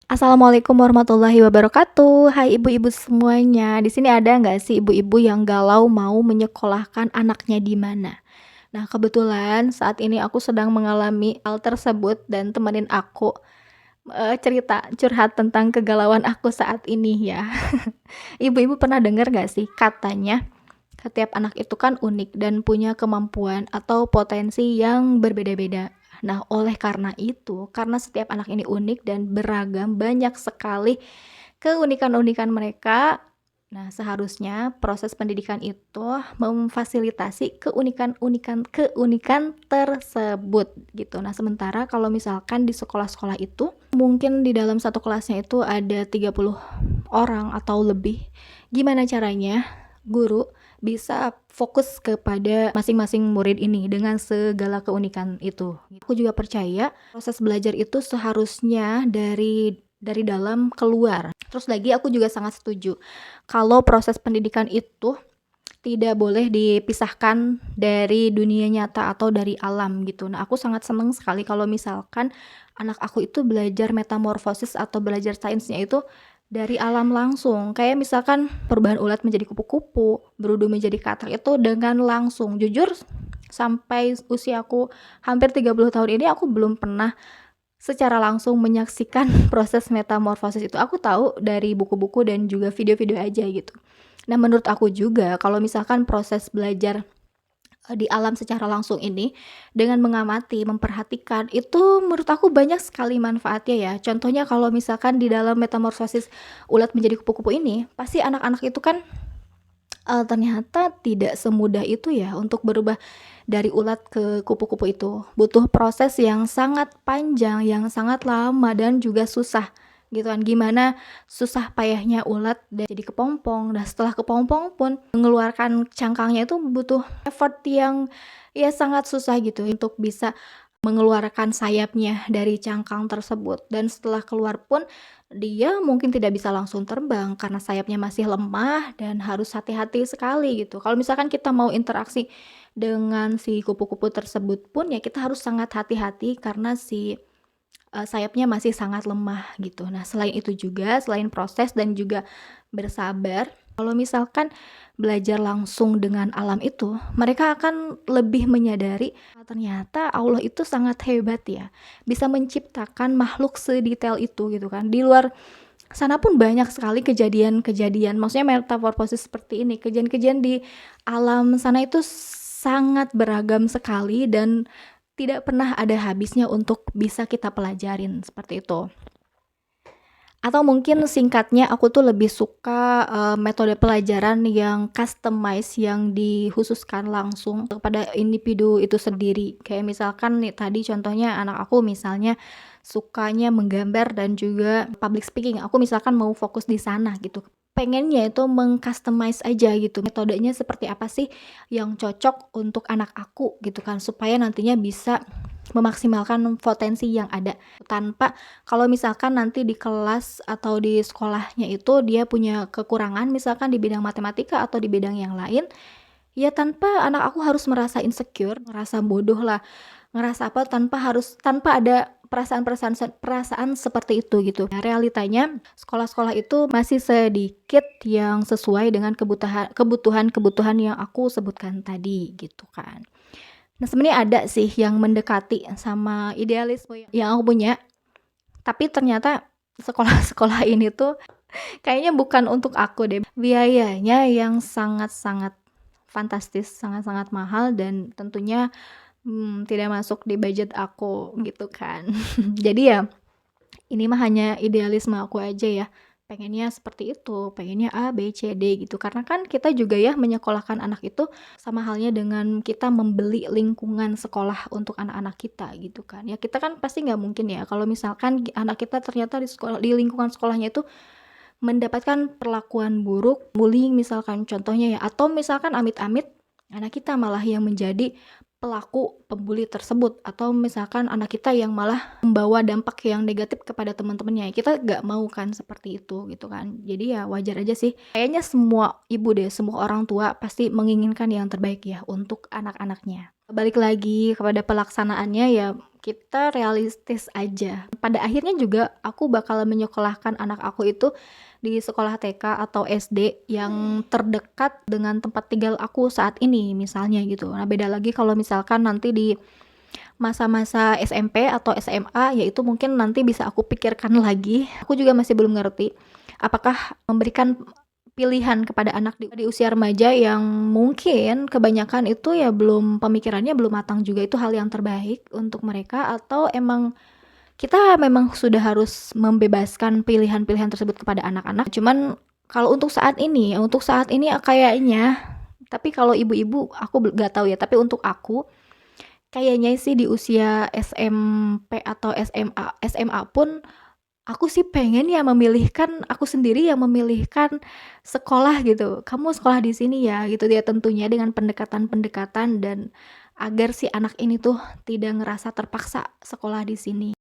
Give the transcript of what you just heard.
Assalamualaikum warahmatullahi wabarakatuh. Hai ibu-ibu semuanya. Di sini ada nggak sih ibu-ibu yang galau mau menyekolahkan anaknya di mana? Nah, kebetulan saat ini aku sedang mengalami hal tersebut dan temenin aku cerita curhat tentang kegalauan aku saat ini ya. Ibu-ibu pernah dengar nggak sih katanya setiap anak itu kan unik dan punya kemampuan atau potensi yang berbeda-beda. Nah, oleh karena itu, karena setiap anak ini unik dan beragam, banyak sekali keunikan-unikan mereka. Nah, seharusnya proses pendidikan itu memfasilitasi keunikan tersebut gitu. Nah, sementara kalau misalkan di sekolah-sekolah itu mungkin di dalam satu kelasnya itu ada 30 orang atau lebih. Gimana caranya guru bisa fokus kepada masing-masing murid ini dengan segala keunikan itu. Aku juga percaya proses belajar itu seharusnya dari dalam keluar. Terus lagi aku juga sangat setuju kalau proses pendidikan itu tidak boleh dipisahkan dari dunia nyata atau dari alam gitu. Nah, aku sangat seneng sekali kalau misalkan anak aku itu belajar metamorfosis atau belajar sainsnya itu dari alam langsung. Kayak misalkan perubahan ulat menjadi kupu-kupu, berudu menjadi katak itu dengan langsung. Jujur sampai usiaku hampir 30 tahun ini aku belum pernah secara langsung menyaksikan proses metamorfosis itu. Aku tahu dari buku-buku dan juga video-video aja gitu. Nah, menurut aku juga kalau misalkan proses belajar di alam secara langsung ini dengan mengamati, memperhatikan itu menurut aku banyak sekali manfaatnya ya. Contohnya kalau misalkan di dalam metamorfosis ulat menjadi kupu-kupu ini, pasti anak-anak itu kan ternyata tidak semudah itu ya untuk berubah dari ulat ke kupu-kupu itu. Butuh proses yang sangat panjang, yang sangat lama dan juga susah gitu kan. Gimana susah payahnya ulat dan jadi kepompong. Dan setelah kepompong pun mengeluarkan cangkangnya itu butuh effort yang ya sangat susah gitu untuk bisa mengeluarkan sayapnya dari cangkang tersebut. Dan setelah keluar pun dia mungkin tidak bisa langsung terbang karena sayapnya masih lemah dan harus hati-hati sekali gitu. Kalau misalkan kita mau interaksi dengan si kupu-kupu tersebut pun ya kita harus sangat hati-hati karena si sayapnya masih sangat lemah gitu. Nah, selain itu juga, selain proses dan juga bersabar, kalau misalkan belajar langsung dengan alam itu, mereka akan lebih menyadari ternyata Allah itu sangat hebat ya, bisa menciptakan makhluk sedetail itu gitu kan. Di luar sana pun banyak sekali kejadian-kejadian, maksudnya metamorfosis seperti ini, kejadian-kejadian di alam sana itu sangat beragam sekali dan tidak pernah ada habisnya untuk bisa kita pelajarin, seperti itu. Atau mungkin singkatnya aku tuh lebih suka metode pelajaran yang customize, yang dikhususkan langsung kepada individu itu sendiri. Kayak misalkan nih tadi contohnya anak aku misalnya sukanya menggambar dan juga public speaking. Aku misalkan mau fokus di sana gitu. Pengennya itu meng-customize aja gitu. Metodenya seperti apa sih yang cocok untuk anak aku gitu kan supaya nantinya bisa memaksimalkan potensi yang ada tanpa kalau misalkan nanti di kelas atau di sekolahnya itu dia punya kekurangan misalkan di bidang matematika atau di bidang yang lain, ya tanpa anak aku harus merasa insecure, merasa bodoh lah, ngerasa apa tanpa ada perasaan seperti itu gitu. Nah, realitanya sekolah-sekolah itu masih sedikit yang sesuai dengan kebutuhan yang aku sebutkan tadi gitu kan. Nah, sebenarnya ada sih yang mendekati sama idealisme yang aku punya, tapi ternyata sekolah-sekolah ini tuh kayaknya bukan untuk aku deh. Biayanya yang sangat-sangat fantastis, sangat-sangat mahal dan tentunya tidak masuk di budget aku gitu kan. Jadi ya ini mah hanya idealisme aku aja ya. Pengennya seperti itu, pengennya A, B, C, D gitu. Karena kan kita juga ya menyekolahkan anak itu sama halnya dengan kita membeli lingkungan sekolah untuk anak-anak kita gitu kan. Ya kita kan pasti nggak mungkin ya kalau misalkan anak kita ternyata di lingkungan sekolahnya itu mendapatkan perlakuan buruk, bullying misalkan contohnya ya, atau misalkan amit-amit anak kita malah yang menjadi pelaku pembuli tersebut atau misalkan anak kita yang malah membawa dampak yang negatif kepada teman-temannya. Kita gak mau kan seperti itu gitu kan. Jadi ya wajar aja sih. Kayaknya semua ibu deh, semua orang tua pasti menginginkan yang terbaik ya untuk anak-anaknya. Balik lagi kepada pelaksanaannya ya kita realistis aja. Pada akhirnya juga aku bakal menyekolahkan anak aku itu di sekolah TK atau SD yang terdekat dengan tempat tinggal aku saat ini misalnya gitu. Nah, beda lagi kalau misalkan nanti di masa-masa SMP atau SMA, yaitu mungkin nanti bisa aku pikirkan lagi. Aku juga masih belum ngerti apakah memberikan pilihan kepada anak di usia remaja yang mungkin kebanyakan itu ya pemikirannya belum matang juga, itu hal yang terbaik untuk mereka, atau emang kita memang sudah harus membebaskan pilihan-pilihan tersebut kepada anak-anak. Cuman kalau untuk saat ini kayaknya, tapi kalau ibu-ibu aku nggak tahu ya, tapi untuk aku kayaknya sih di usia SMP atau SMA pun aku sih pengen ya aku sendiri yang memilihkan sekolah gitu. Kamu sekolah di sini ya gitu dia, tentunya dengan pendekatan-pendekatan dan agar si anak ini tuh tidak ngerasa terpaksa sekolah di sini.